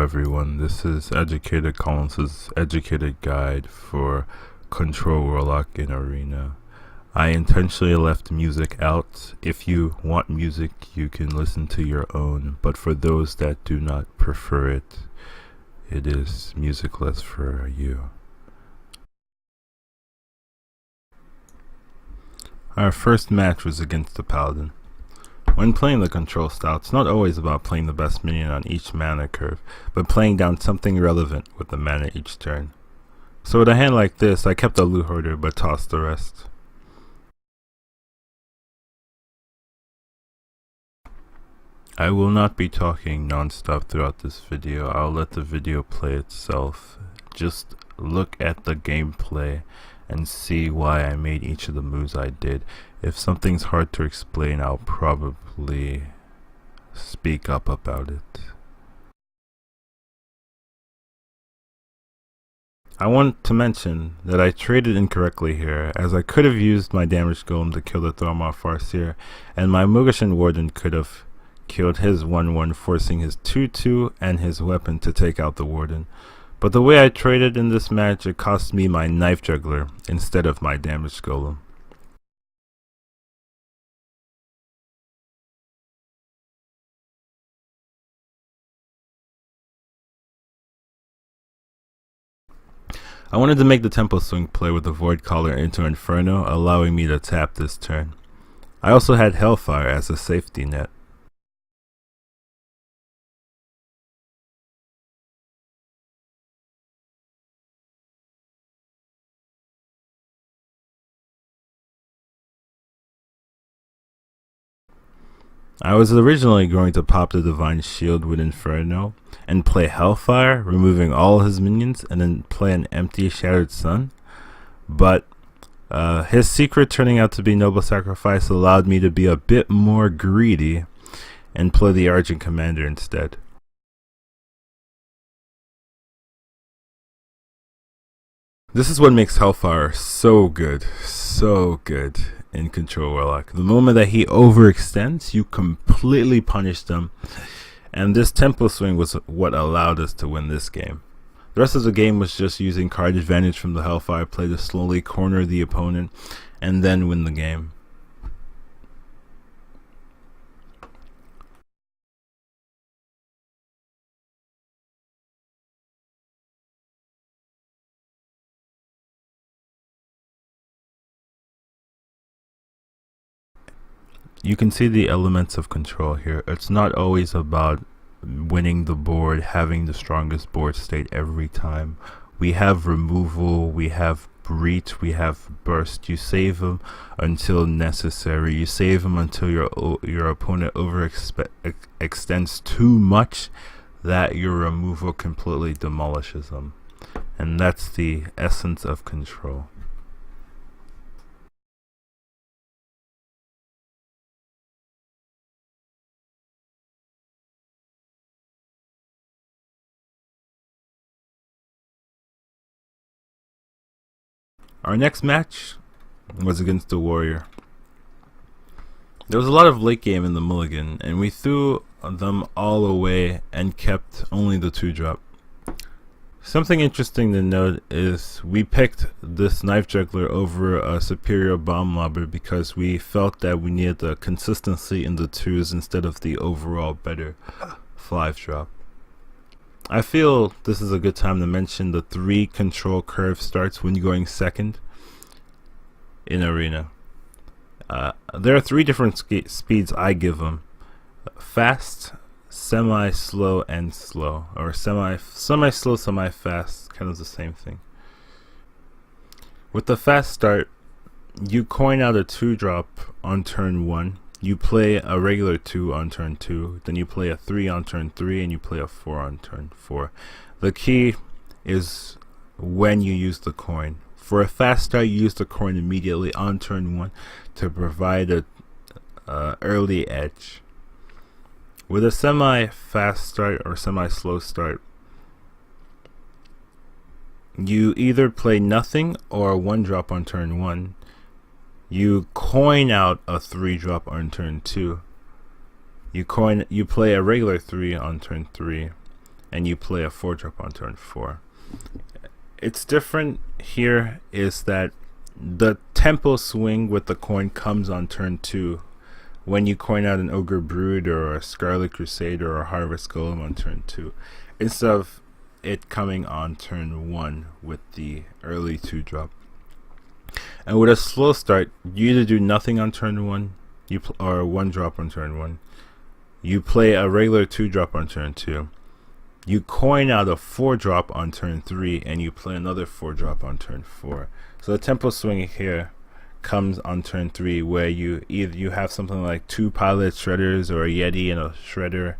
everyone, this is Educatedcollins' educated guide for Control Warlock in Arena. I intentionally left music out. If you want music, you can listen to your own, but for those that do not prefer it, it is musicless for you. Our first match was against the Paladin. When playing the control style, it's not always about playing the best minion on each mana curve, but playing down something relevant with the mana each turn. So with a hand like this, I kept the loot hoarder but tossed the rest. I will not be talking non-stop throughout this video. I'll let the video play itself. Just look at the gameplay and see why I made each of the moves I did. If something's hard to explain, I'll probably speak up about it. I want to mention that I traded incorrectly here, as I could have used my damage golem to kill the Thormar Farseer, and my Mugashan Warden could have killed his 1-1, forcing his 2-2 and his weapon to take out the Warden. But the way I traded in this match, it cost me my Knife Juggler instead of my damage golem. I wanted to make the Tempo Swing play with the Void Caller into Inferno, allowing me to tap this turn. I also had Hellfire as a safety net. I was originally going to pop the Divine Shield with Inferno and play Hellfire, removing all his minions, and then play an empty Shattered Sun, but his secret turning out to be Noble Sacrifice allowed me to be a bit more greedy and play the Argent Commander instead. This is what makes Hellfire so good in Control Warlock. The moment that he overextends, you completely punish them, and this Tempo Swing was what allowed us to win this game. The rest of the game was just using card advantage from the Hellfire play to slowly corner the opponent and then win the game. You can see the elements of control here. It's not always about winning the board, having the strongest board state every time. We have removal, we have breach, we have burst. You save them until necessary. You save them until your opponent overextends too much that your removal completely demolishes them. And that's the essence of control. Our next match was against the Warrior. There was a lot of late game in the mulligan, and we threw them all away and kept only the 2-drop. Something interesting to note is we picked this Knife Juggler over a superior Bomb Lobber because we felt that we needed the consistency in the 2s instead of the overall better 5-drop. I feel this is a good time to mention the 3 control curve starts when you're going second in Arena. There are 3 different speeds I give them: fast, semi-slow, and slow, or semi-slow, semi-fast, kind of the same thing. With the fast start, you coin out a 2-drop on turn 1. You play a regular 2 on turn 2, then you play a 3 on turn 3, and you play a 4 on turn 4. The key is when you use the coin. For a fast start, you use the coin immediately on turn 1 to provide a early edge. With a semi-fast start or semi-slow start, you either play nothing or a 1-drop on turn 1. You coin out a 3-drop on turn 2. You play a regular 3 on turn 3, and you play a 4-drop on turn 4. It's different here is that the tempo swing with the coin comes on turn 2 when you coin out an Ogre Brood or a Scarlet Crusader or a Harvest Golem on turn 2, instead of it coming on turn 1 with the early 2-drop. And with a slow start, you either do nothing on turn 1 or 1-drop on turn 1. You play a regular 2-drop on turn 2. You coin out a 4-drop on turn 3, and you play another 4-drop on turn 4. So the tempo swing here comes on turn 3, where you have something like 2 Pilot Shredders or a Yeti and a Shredder.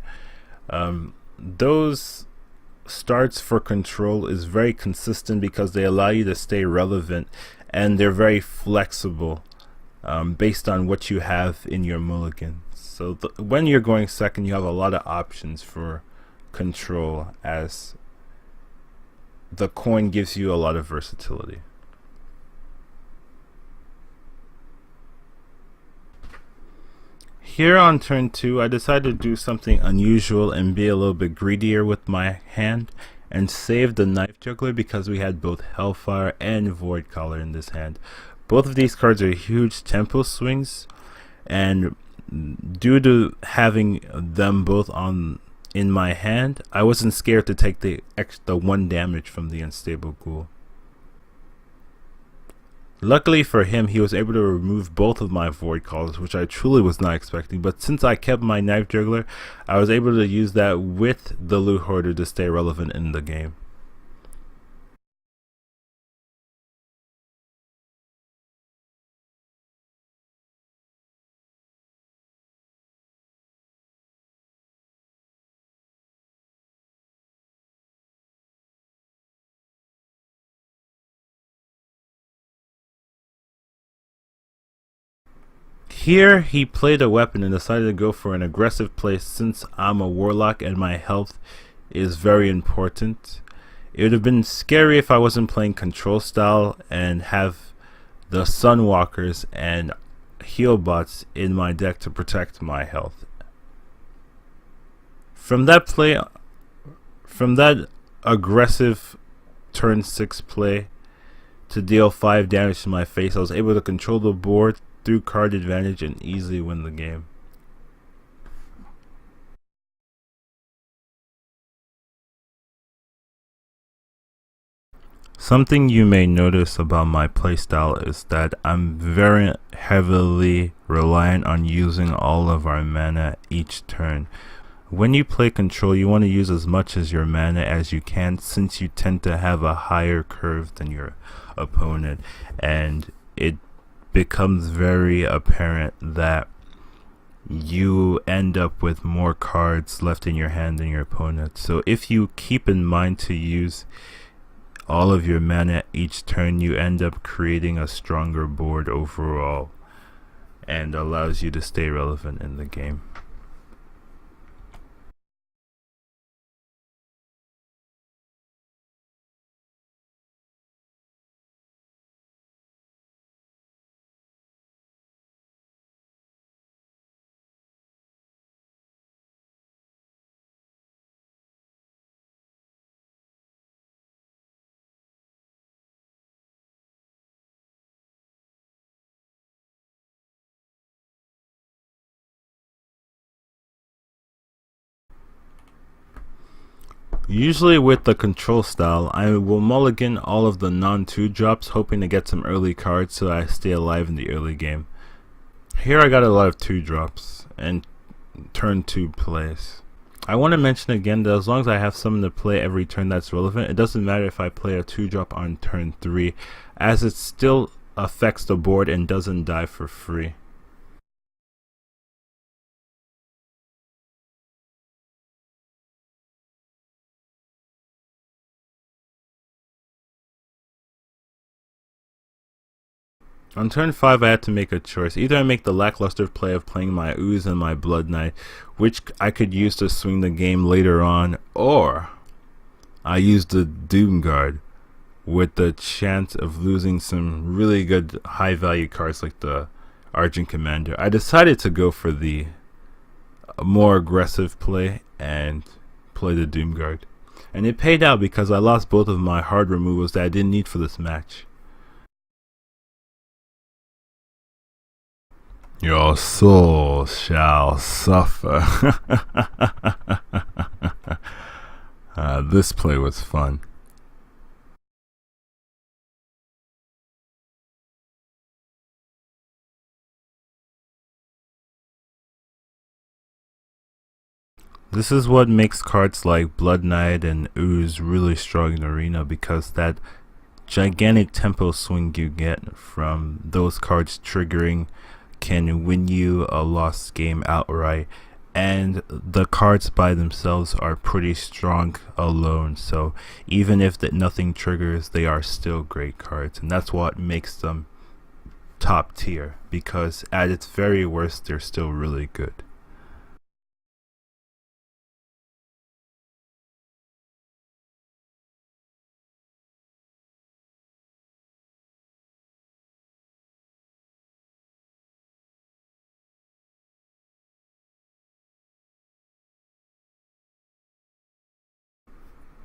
Those starts for control is very consistent because they allow you to stay relevant, and they're very flexible based on what you have in your mulligan. So when you're going second, you have a lot of options for control, as the coin gives you a lot of versatility. Here on turn 2, I decided to do something unusual and be a little bit greedier with my hand and save the Knife Juggler, because we had both Hellfire and Void Caller in this hand. Both of these cards are huge tempo swings, and due to having them both in my hand, I wasn't scared to take the 1 damage from the Unstable Ghoul. Luckily for him, he was able to remove both of my Void Callers, which I truly was not expecting, but since I kept my Knife Juggler, I was able to use that with the Loot Hoarder to stay relevant in the game. Here he played a weapon and decided to go for an aggressive play. Since I'm a Warlock and my health is very important, it would have been scary if I wasn't playing control style and have the Sunwalkers and heal bots in my deck to protect my health. From that aggressive turn 6 play to deal 5 damage to my face, I was able to control the board through card advantage and easily win the game. Something you may notice about my playstyle is that I'm very heavily reliant on using all of our mana each turn. When you play control, you want to use as much as your mana as you can, since you tend to have a higher curve than your opponent, and it becomes very apparent that you end up with more cards left in your hand than your opponent. So if you keep in mind to use all of your mana each turn, you end up creating a stronger board overall and allows you to stay relevant in the game. Usually with the control style, I will mulligan all of the non-2 drops, hoping to get some early cards so that I stay alive in the early game. Here I got a lot of 2 drops and turn 2 plays. I want to mention again that as long as I have something to play every turn that's relevant, it doesn't matter if I play a 2 drop on turn 3, as it still affects the board and doesn't die for free. On turn 5 I had to make a choice. Either I make the lackluster play of playing my Ooze and my Blood Knight, which I could use to swing the game later on, or I use the Doom Guard with the chance of losing some really good high value cards like the Argent Commander. I decided to go for the more aggressive play and play the Doom Guard. And it paid out because I lost both of my hard removals that I didn't need for this match. Your soul shall suffer. This play was fun. This is what makes cards like Blood Knight and Ooze really strong in Arena, because that gigantic tempo swing you get from those cards triggering can win you a lost game outright, and the cards by themselves are pretty strong alone, so even if nothing triggers, they are still great cards, and that's what makes them top tier, because at its very worst they're still really good.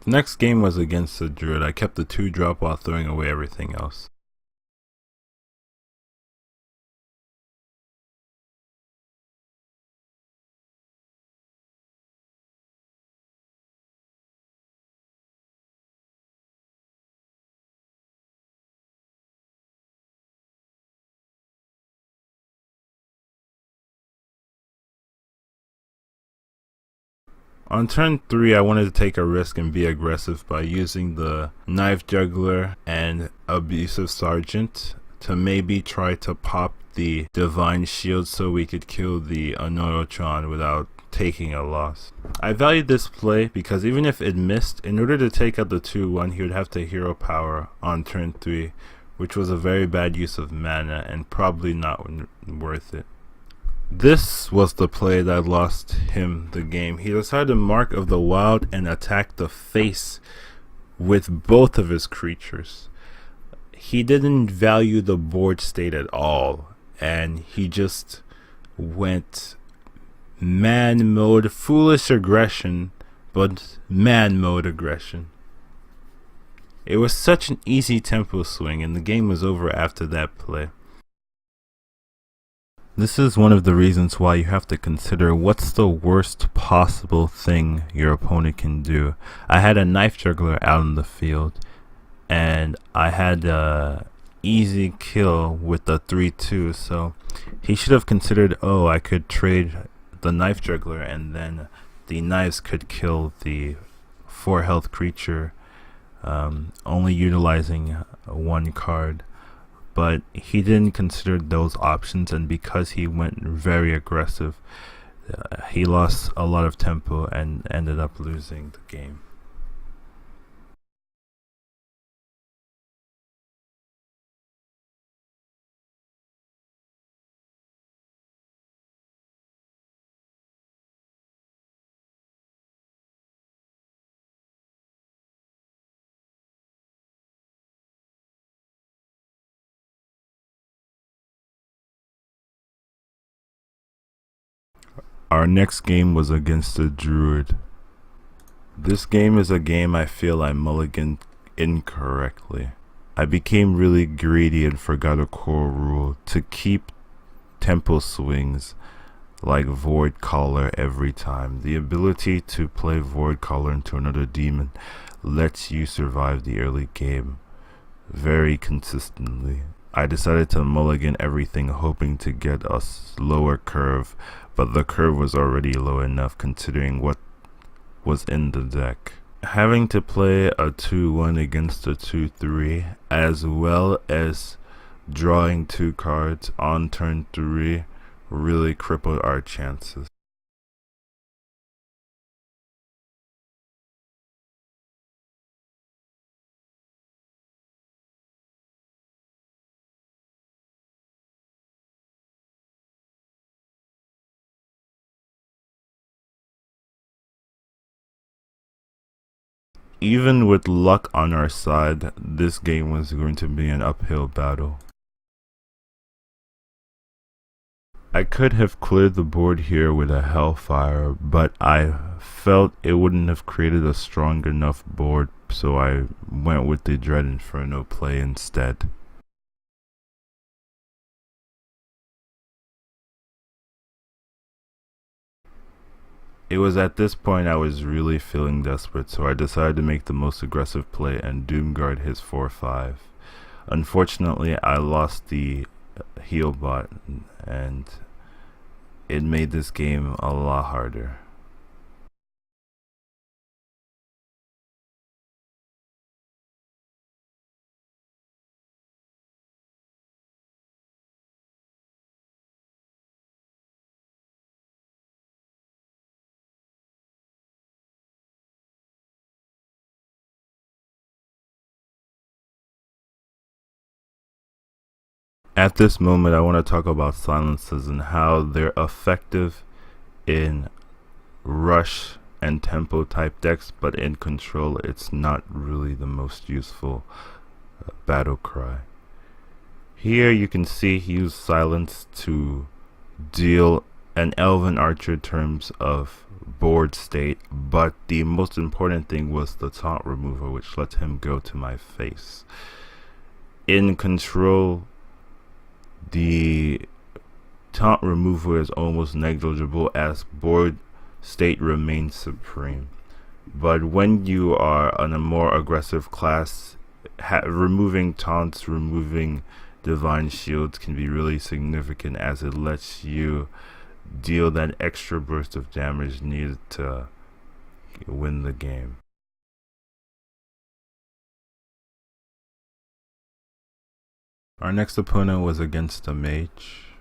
The next game was against the Druid. I kept the 2-drop while throwing away everything else. On turn 3, I wanted to take a risk and be aggressive by using the Knife Juggler and Abusive Sergeant to maybe try to pop the Divine Shield so we could kill the Anorotron without taking a loss. I valued this play because even if it missed, in order to take out the 2-1, he would have to hero power on turn 3, which was a very bad use of mana and probably not worth it. This was the play that lost him the game. He decided Mark of the Wild and attack the face with both of his creatures. He didn't value the board state at all, and he just went man mode, foolish aggression, but man mode aggression. It was such an easy tempo swing, and the game was over after that play. This is one of the reasons why you have to consider what's the worst possible thing your opponent can do. I had a Knife Juggler out in the field, and I had a easy kill with the 3-2, so he should have considered, oh, I could trade the Knife Juggler and then the knives could kill the 4 health creature, only utilizing 1 card. But he didn't consider those options, and because he went very aggressive, he lost a lot of tempo and ended up losing the game. Our next game was against the Druid. This game is a game I feel I mulliganed incorrectly. I became really greedy and forgot a core rule to keep tempo swings like Void Caller every time. The ability to play Void Caller into another demon lets you survive the early game very consistently. I decided to mulligan everything, hoping to get a lower curve, but the curve was already low enough considering what was in the deck. Having to play a 2-1 against a 2-3, as well as drawing 2 cards on turn 3, really crippled our chances. Even with luck on our side, this game was going to be an uphill battle. I could have cleared the board here with a Hellfire, but I felt it wouldn't have created a strong enough board, so I went with the Dread Inferno play instead. It was at this point I was really feeling desperate, so I decided to make the most aggressive play and Doomguard his 4/5. Unfortunately, I lost the heal bot, and it made this game a lot harder. At this moment, I want to talk about silences and how they're effective in rush and tempo type decks, but in control it's not really the most useful battle cry. Here you can see he used silence to deal an Elven Archer terms of board state, but the most important thing was the taunt remover, which let him go to my face. In control, the taunt remover is almost negligible as board state remains supreme, but when you are on a more aggressive class, removing taunts, removing divine shields can be really significant, as it lets you deal that extra burst of damage needed to win the game. Our next opponent was against a mage.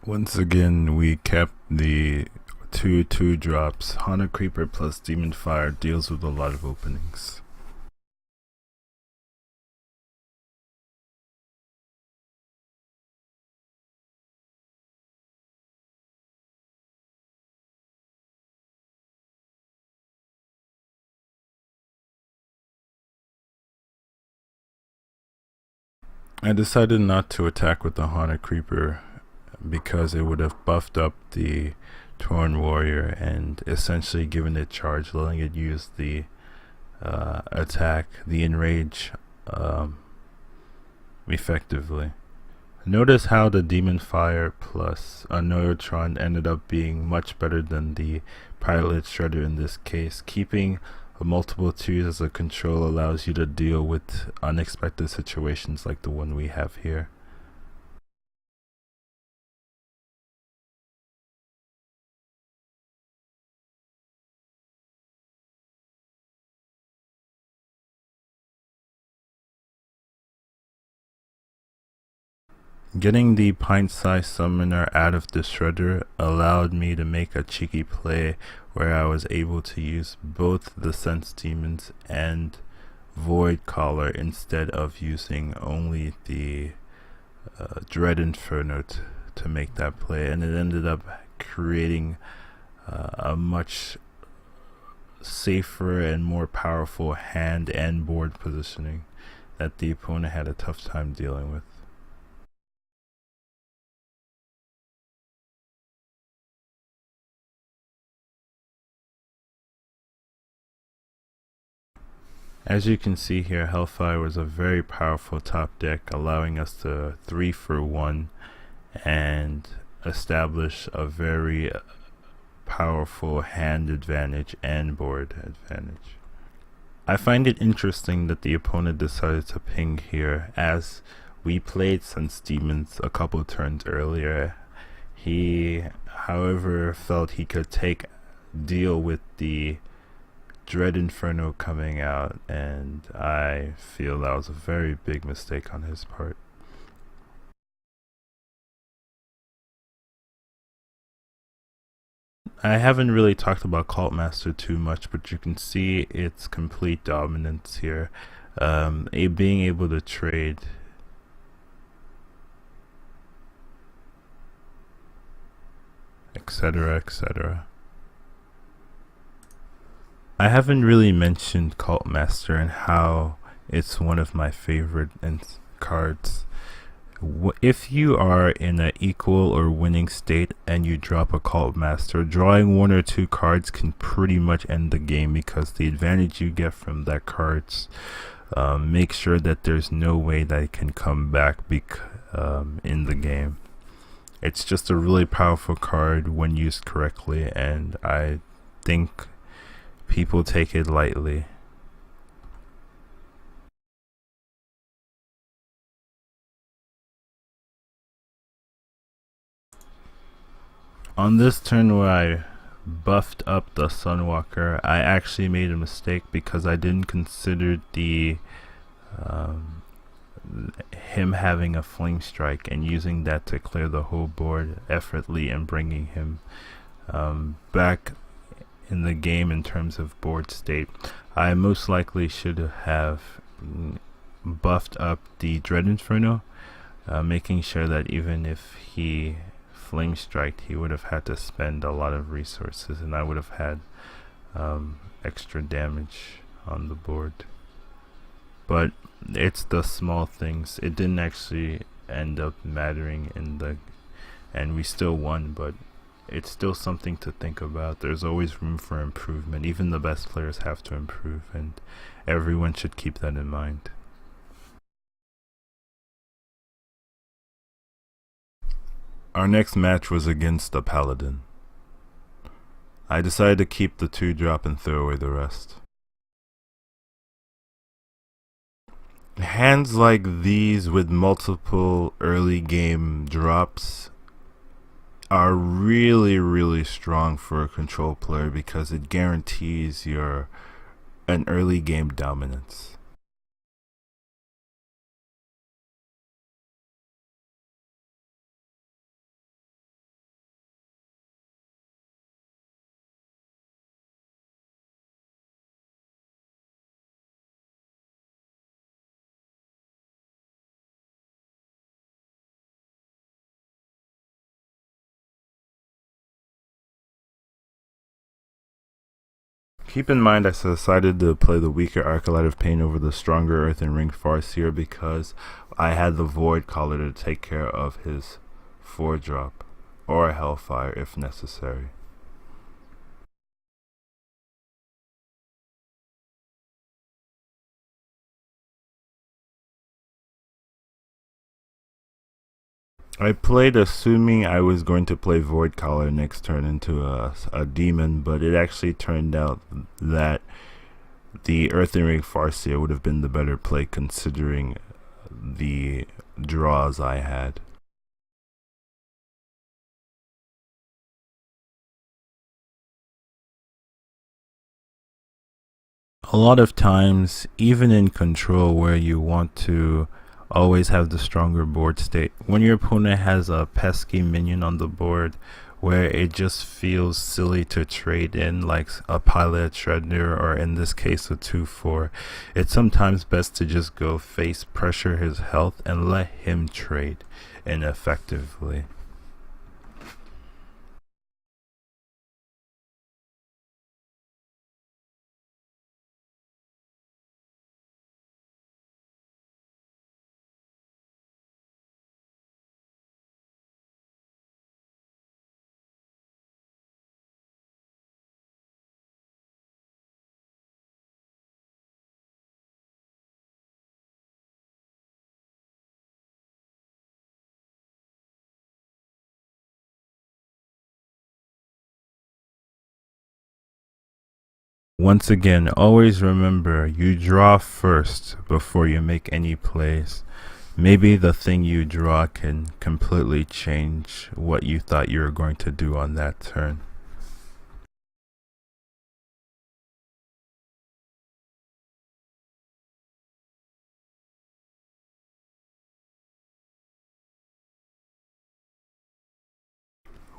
Once again, we kept the 2/2 drops. Haunted Creeper plus Demon Fire deals with a lot of openings. I decided not to attack with the Haunted Creeper because it would have buffed up the Torn Warrior and essentially given it charge, letting it use the attack, the enrage, effectively. Notice how the Demon Fire plus a Neurotron ended up being much better than the Pilot Shredder in this case. Keeping multiple 2s as a control allows you to deal with unexpected situations like the one we have here. Getting the pint-sized summoner out of the shredder allowed me to make a cheeky play where I was able to use both the Sense Demons and Void Collar instead of using only the Dread Inferno to make that play, and it ended up creating a much safer and more powerful hand and board positioning that the opponent had a tough time dealing with. As you can see here, Hellfire was a very powerful top deck, allowing us to 3-for-1 and establish a very powerful hand advantage and board advantage. I find it interesting that the opponent decided to ping here, as we played Sense Demons a couple turns earlier. He, however, felt he could deal with the Dread Inferno coming out, and I feel that was a very big mistake on his part. I haven't really talked about Cult Master too much, but you can see its complete dominance here. Being able to trade etc, etc. I haven't really mentioned Cult Master and how it's one of my favorite cards. If you are in an equal or winning state and you drop a Cult Master, drawing one or two cards can pretty much end the game, because the advantage you get from that cards make sure that there's no way that it can come back in the game. It's just a really powerful card when used correctly, and I think people take it lightly. On this turn where I buffed up the Sunwalker, I actually made a mistake because I didn't consider him having a Flame Strike and using that to clear the whole board effortlessly and bringing him back in the game in terms of board state. I most likely should have buffed up the Dread Inferno, making sure that even if he Flame Strike, he would have had to spend a lot of resources, and I would have had extra damage on the board. But it's the small things. It didn't actually end up mattering and we still won, but it's still something to think about. There's always room for improvement. Even the best players have to improve, and everyone should keep that in mind. Our next match was against a Paladin. I decided to keep the 2-drop and throw away the rest. Hands like these with multiple early game drops are really strong for a control player, because it guarantees an early game dominance. Keep in mind, I decided to play the weaker Acolyte of Pain over the stronger Earth and Ring Farseer because I had the Void Caller to take care of his 4-drop, or a Hellfire if necessary. I played assuming I was going to play Void Caller next turn into a demon, but it actually turned out that the Earthen Ring Farseer would have been the better play considering the draws I had. A lot of times, even in control where you want to always have the stronger board state, when your opponent has a pesky minion on the board where it just feels silly to trade in, like a Pilot Shredder, or in this case a 2/4, it's sometimes best to just go face pressure his health and let him trade ineffectively. Once again, always remember, you draw first before you make any plays. Maybe the thing you draw can completely change what you thought you were going to do on that turn.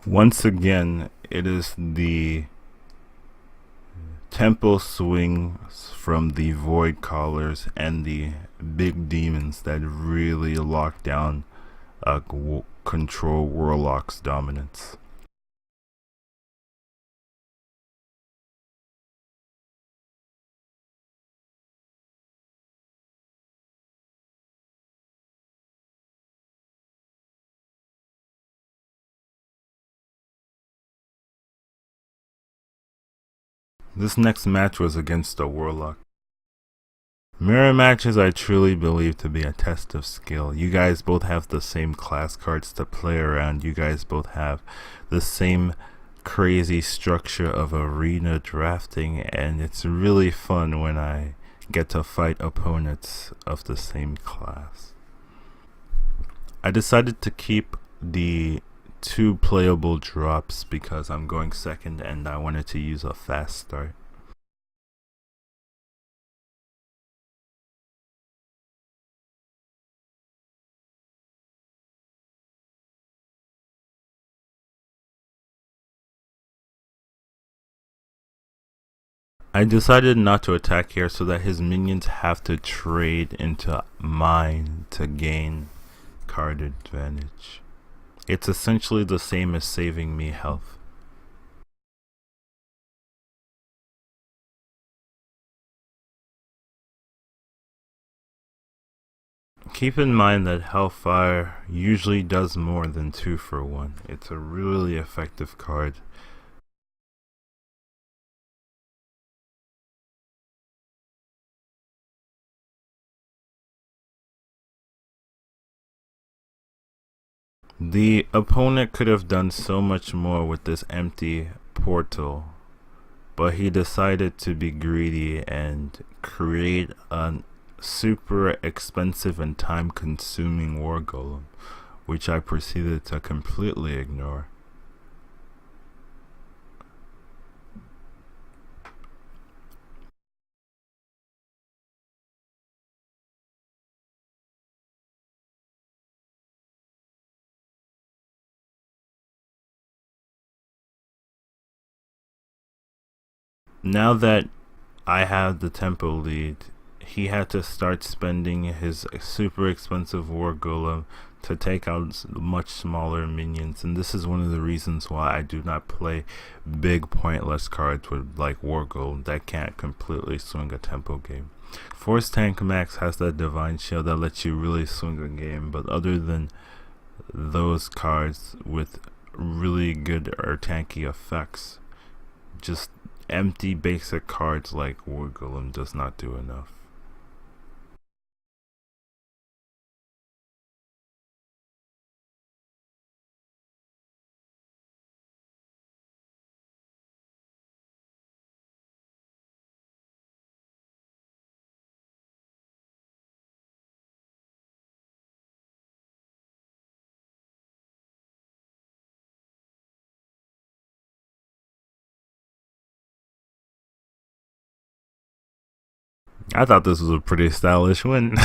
Once again, it is the tempo swings from the Void Callers and the big demons that really lock down control Warlock's dominance. This next match was against a Warlock. Mirror matches I truly believe to be a test of skill. You guys both have the same class cards to play around. You guys both have the same crazy structure of arena drafting, and it's really fun when I get to fight opponents of the same class. I decided to keep the 2 playable drops because I'm going second and I wanted to use a fast start. I decided not to attack here so that his minions have to trade into mine to gain card advantage. It's essentially the same as saving me health. Keep in mind that Hellfire usually does more than 2 for 1. It's a really effective card. The opponent could have done so much more with this empty portal, but he decided to be greedy and create a super expensive and time consuming war golem, which I proceeded to completely ignore. Now that I have the tempo lead, he had to start spending his super expensive war golem to take out much smaller minions, and this is one of the reasons why I do not play big pointless cards with like war golem that can't completely swing a tempo game. Force Tank Max has that divine shield that lets you really swing a game, but other than those cards with really good or tanky effects, just empty basic cards like War Golem does not do enough. I thought this was a pretty stylish win.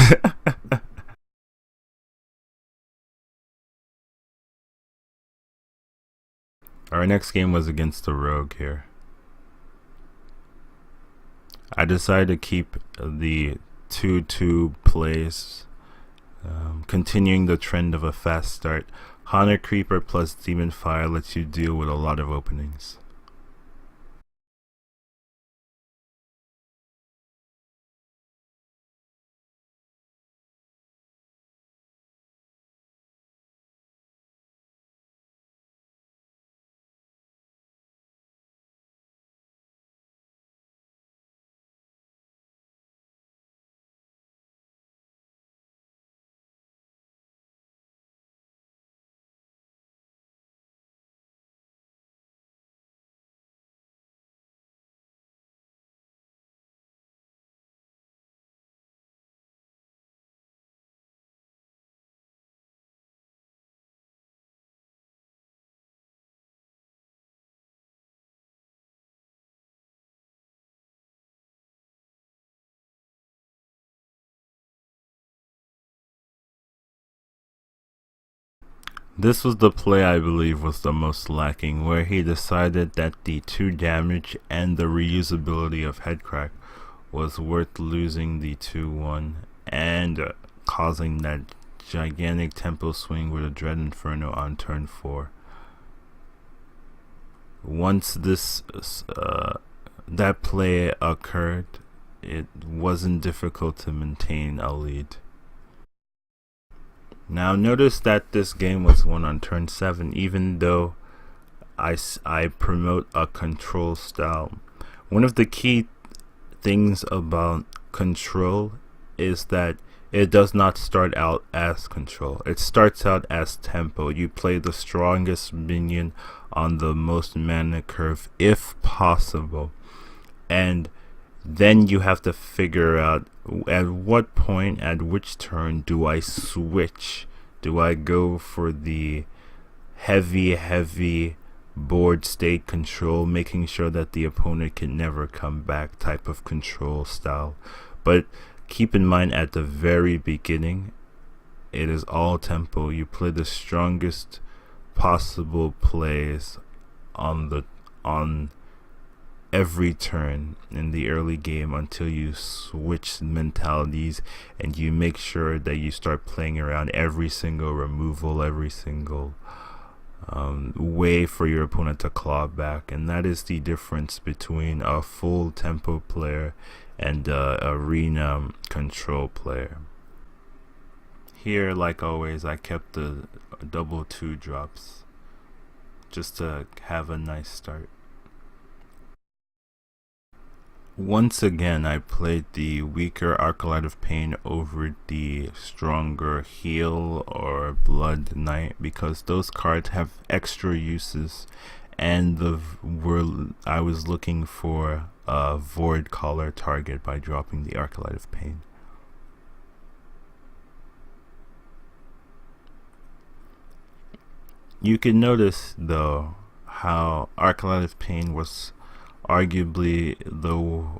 Our next game was against the Rogue here. I decided to keep the 2-2 plays, continuing the trend of a fast start. Haunter Creeper plus Demon Fire lets you deal with a lot of openings. This was the play I believe was the most lacking, where he decided that the 2 damage and the reusability of Headcrack was worth losing the 2-1 and causing that gigantic tempo swing with a Dread Inferno on turn 4. Once that play occurred, it wasn't difficult to maintain a lead. Now notice that this game was won on turn 7, even though I promote a control style. One of the key things about control is that it does not start out as control. It starts out as tempo. You play the strongest minion on the most mana curve if possible. And then you have to figure out at what point, at which turn do I switch? Do I go for the heavy board state control, making sure that the opponent can never come back type of control style? But keep in mind, at the very beginning, it is all tempo. You play the strongest possible plays on every turn in the early game until you switch mentalities, and you make sure that you start playing around every single removal, every single way for your opponent to claw back. And that is the difference between a full tempo player and arena control player. Here, like always, I kept the double 2 drops just to have a nice start. Once again, I played the weaker Arclight of Pain over the stronger Heal or Blood Knight because those cards have extra uses, and I was looking for a Void Caller target by dropping the Arclight of Pain. You can notice though how Arclight of Pain was arguably the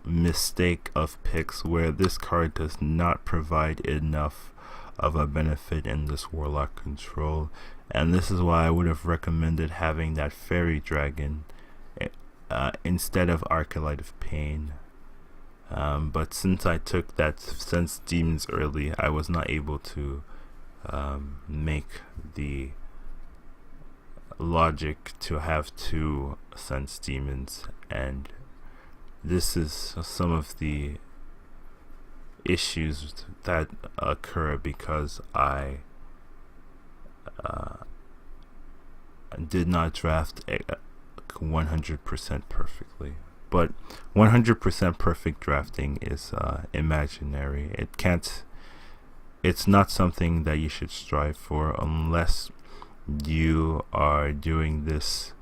mistake of picks, where this card does not provide enough of a benefit in this Warlock control, and this is why I would have recommended having that Fairy Dragon instead of Arclight of Pain. But since I took that Sense Demons early, I was not able to make the logic to have 2 Sense Demons, and this is some of the issues that occur because I did not draft 100% perfectly. But 100% perfect drafting is imaginary. It's not something that you should strive for unless you are doing this,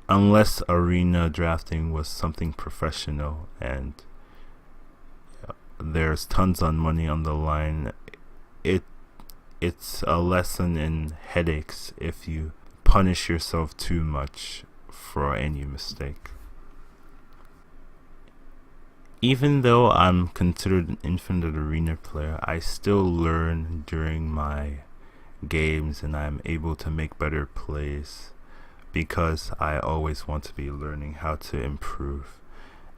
unless arena drafting was something professional and there's tons of money on the line. It's a lesson in headaches if you punish yourself too much for any mistake. Even though I'm considered an infinite arena player, I still learn during my games, and I'm able to make better plays because I always want to be learning how to improve,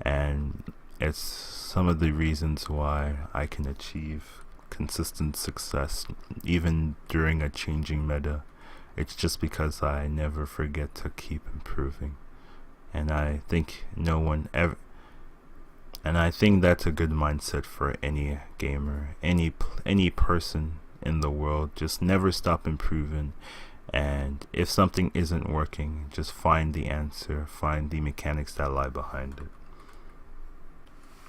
and it's some of the reasons why I can achieve consistent success even during a changing meta. It's just because I never forget to keep improving, and I think I think that's a good mindset for any gamer, any person in the world. Just never stop improving, and if something isn't working, just find the answer, find the mechanics that lie behind it.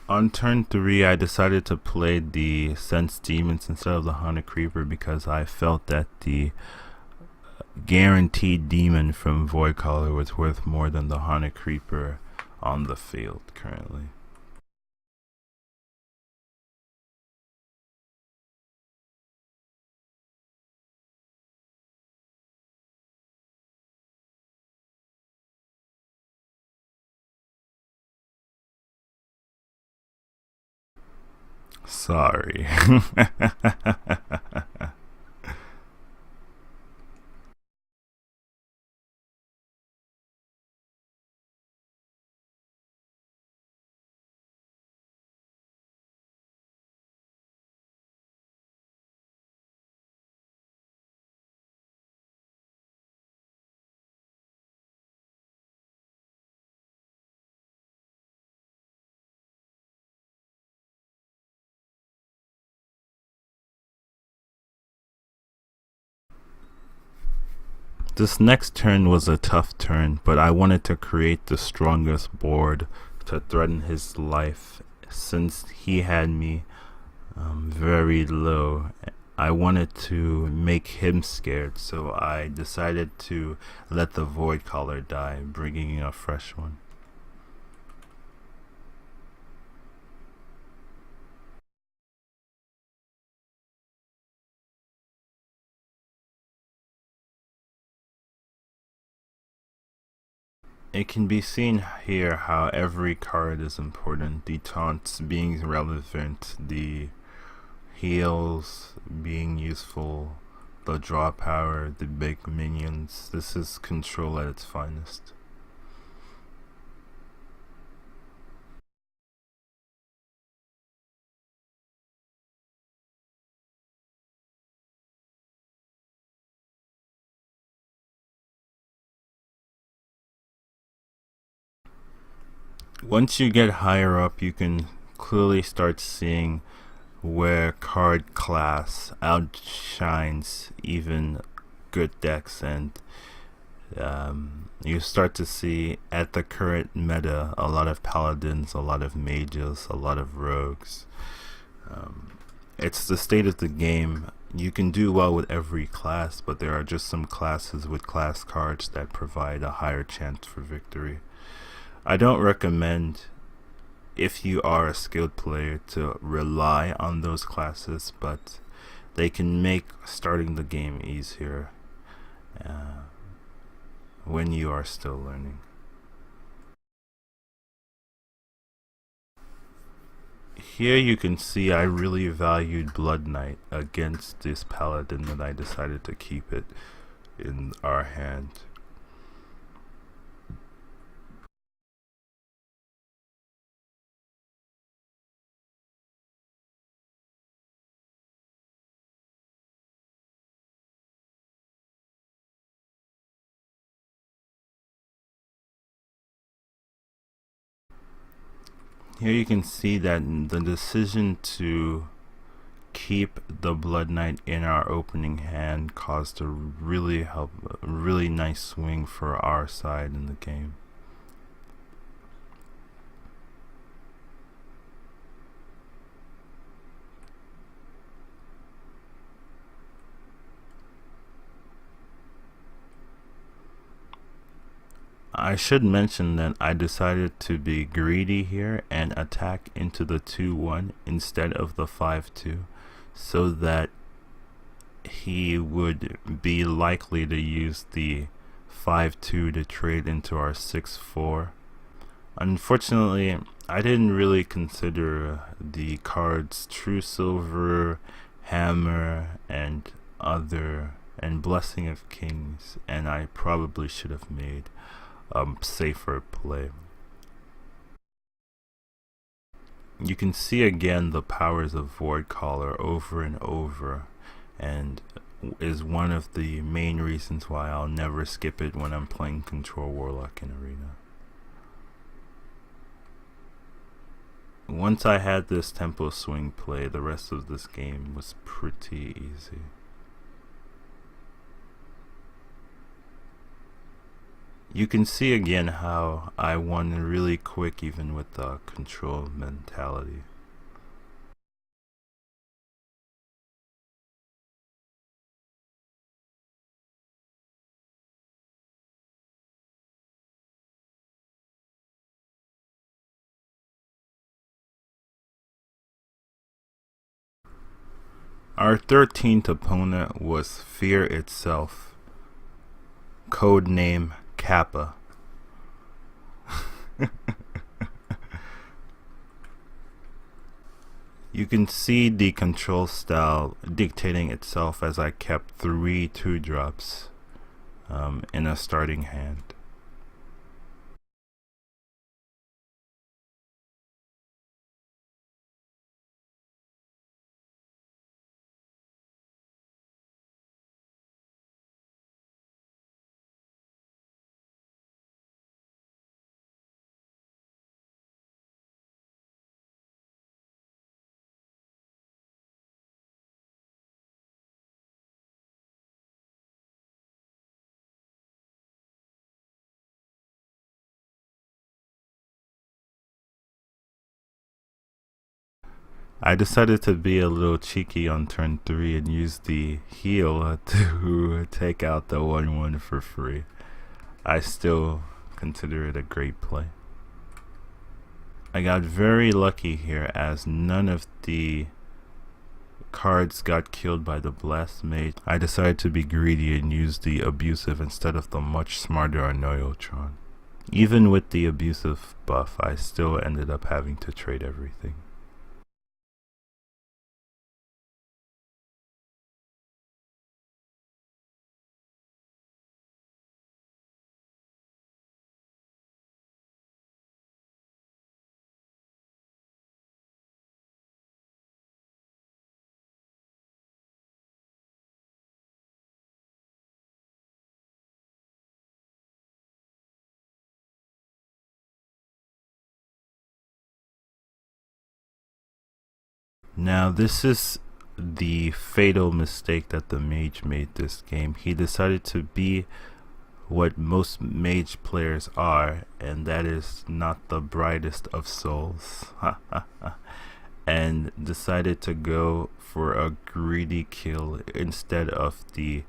On turn 3, I decided to play the Sense Demons instead of the Haunted Creeper because I felt that the guaranteed demon from Void Caller was worth more than the Haunted Creeper on the field currently. Sorry. This next turn was a tough turn, but I wanted to create the strongest board to threaten his life since he had me very low. I wanted to make him scared, so I decided to let the Void Caller die, bringing in a fresh one. It can be seen here how every card is important, the taunts being relevant, the heals being useful, the draw power, the big minions. This is control at its finest. Once you get higher up, you can clearly start seeing where card class outshines even good decks, and you start to see at the current meta a lot of paladins, a lot of mages, a lot of rogues. It's the state of the game. You can do well with every class, but there are just some classes with class cards that provide a higher chance for victory. I don't recommend, if you are a skilled player, to rely on those classes, but they can make starting the game easier when you are still learning. Here you can see I really valued Blood Knight against this paladin, and I decided to keep it in our hand. Here you can see that the decision to keep the Blood Knight in our opening hand caused a really nice swing for our side in the game. I should mention that I decided to be greedy here and attack into the 2-1 instead of the 5-2, so that he would be likely to use the 5-2 to trade into our 6-4. Unfortunately, I didn't really consider the cards True Silver, Hammer, and Blessing of Kings, and I probably should have made safer play. You can see again the powers of Void Caller over and over, and is one of the main reasons why I'll never skip it when I'm playing Control Warlock in Arena. Once I had this tempo swing play, the rest of this game was pretty easy. You can see again how I won really quick even with the control mentality. Our 13th opponent was Fear itself, codename Kappa. You can see the control style dictating itself as I kept 3 2-drops in a starting hand. I decided to be a little cheeky on turn 3 and use the heal to take out the 1/1 for free. I still consider it a great play. I got very lucky here as none of the cards got killed by the Blast Mage. I decided to be greedy and use the Abusive instead of the much smarter Annoyotron. Even with the Abusive buff, I still ended up having to trade everything. Now this is the fatal mistake that the mage made this game. He decided to be what most mage players are, and that is not the brightest of souls. And decided to go for a greedy kill instead of the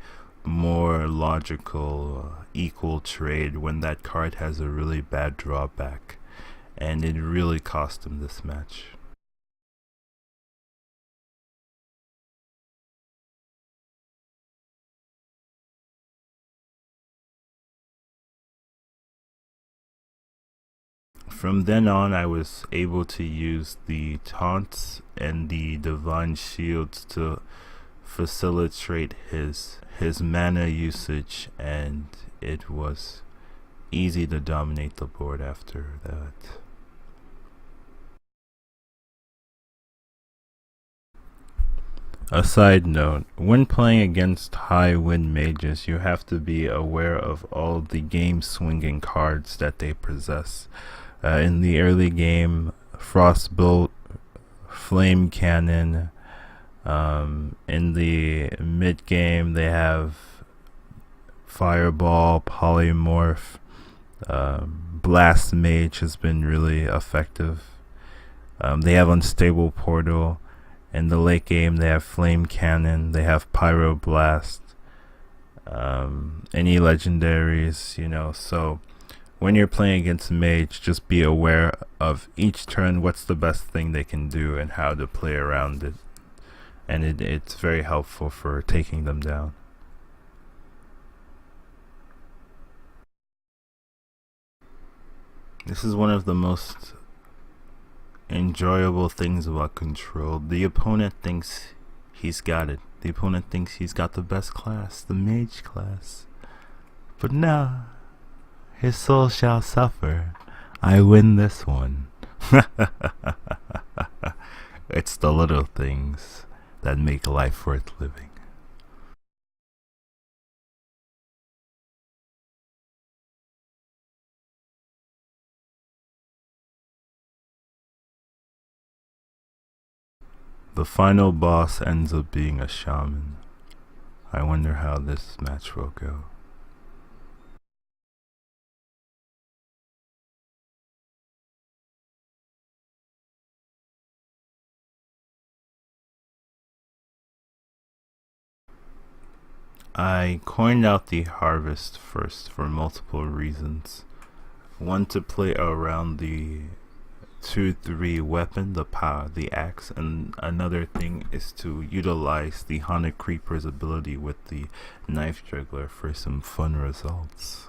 more logical equal trade when that card has a really bad drawback, and it really cost him this match. From then on, I was able to use the taunts and the divine shields to facilitate his mana usage, and it was easy to dominate the board after that. A side note, when playing against high win mages, you have to be aware of all the game swinging cards that they possess. In the early game, Frostbolt, Flame Cannon. In the mid game, they have Fireball, Polymorph. Blast Mage has been really effective. They have Unstable Portal. In the late game, they have Flame Cannon, they have Pyroblast, any legendaries, you know. So when you're playing against mage, just be aware of each turn what's the best thing they can do and how to play around it. And it's very helpful for taking them down. This is one of the most enjoyable things about Control. The opponent thinks he's got it. The opponent thinks he's got the best class, the mage class. But no, his soul shall suffer. I win this one. It's the little things that make life worth living. The final boss ends up being a shaman. I wonder how this match will go. I coined out the harvest first for multiple reasons. One, to play around the 2/3 weapon, the axe, and another thing is to utilize the Haunted Creeper's ability with the knife juggler for some fun results.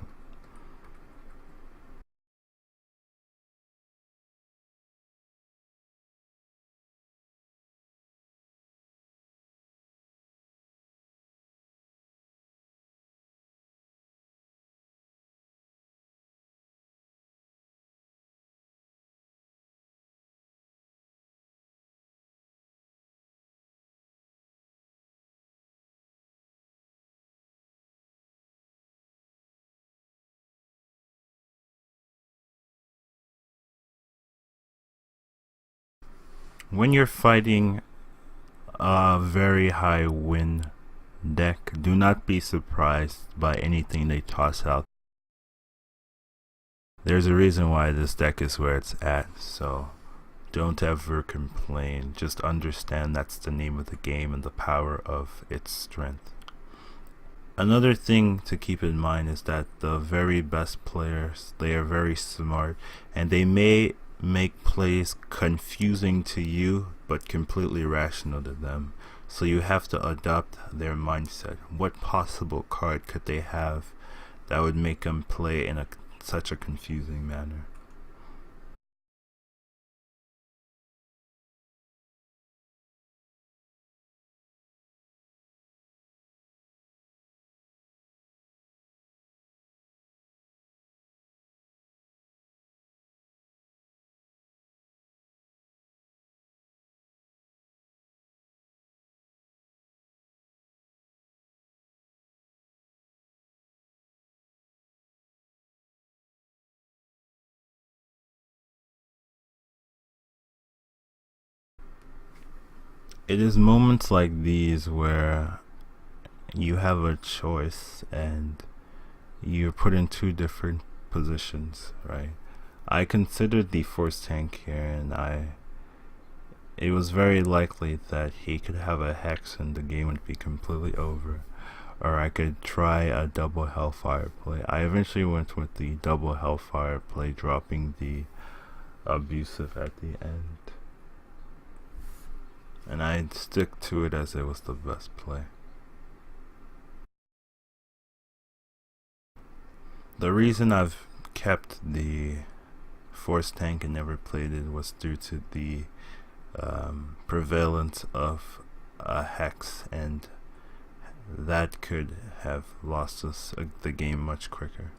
When you're fighting a very high win deck, do not be surprised by anything they toss out. There's a reason why this deck is where it's at, so Don't ever complain. Just understand that's the name of the game and the power of its strength. Another thing to keep in mind is that the very best players, they are very smart, and they may make plays confusing to you but completely rational to them. So you have to adopt their mindset. What possible card could they have that would make them play in such a confusing manner? It is moments like these where you have a choice and you're put in two different positions, right? I considered the force tank here, and it was very likely that he could have a hex and the game would be completely over. Or I could try a double hellfire play. I eventually went with the double hellfire play, dropping the abusive at the end. And I'd stick to it as it was the best play. The reason I've kept the force tank and never played it was due to the prevalence of a hex, and that could have lost us the game much quicker.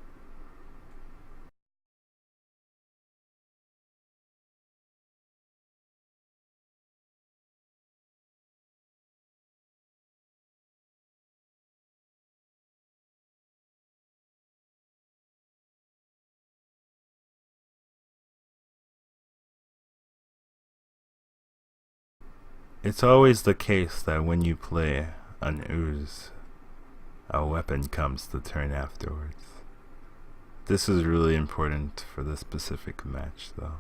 It's always the case that when you play an ooze, a weapon comes to turn afterwards. This is really important for this specific match though.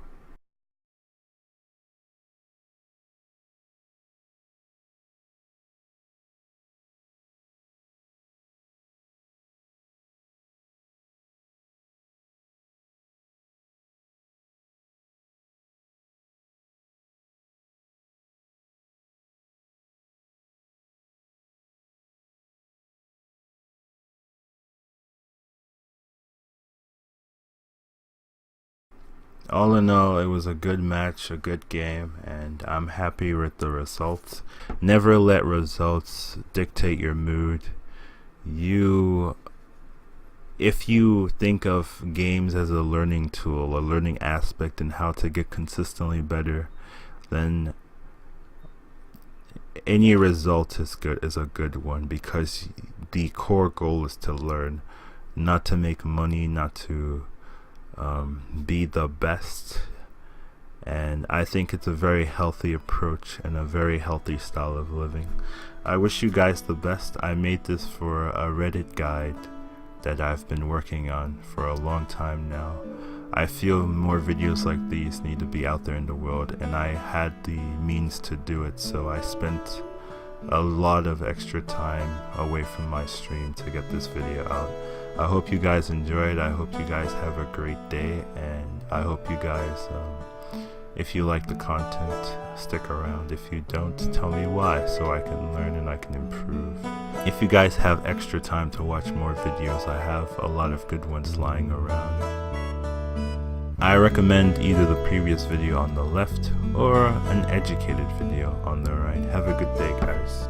All in all, it was a good match, a good game, and I'm happy with the results. Never let results dictate your mood. If you think of games as a learning tool, a learning aspect, and how to get consistently better, then any result is a good one, because the core goal is to learn, not to make money, not to be the best. And I think it's a very healthy approach and a very healthy style of living. I wish you guys the best. I made this for a Reddit guide that I've been working on for a long time now. I feel more videos like these need to be out there in the world, and I had the means to do it, so I spent a lot of extra time away from my stream to get this video out. I hope you guys enjoyed. I hope you guys have a great day, and I hope you guys, if you like the content, stick around. If you don't, tell me why, so I can learn and I can improve. If you guys have extra time to watch more videos, I have a lot of good ones lying around. I recommend either the previous video on the left or an educated video on the right. Have a good day, guys.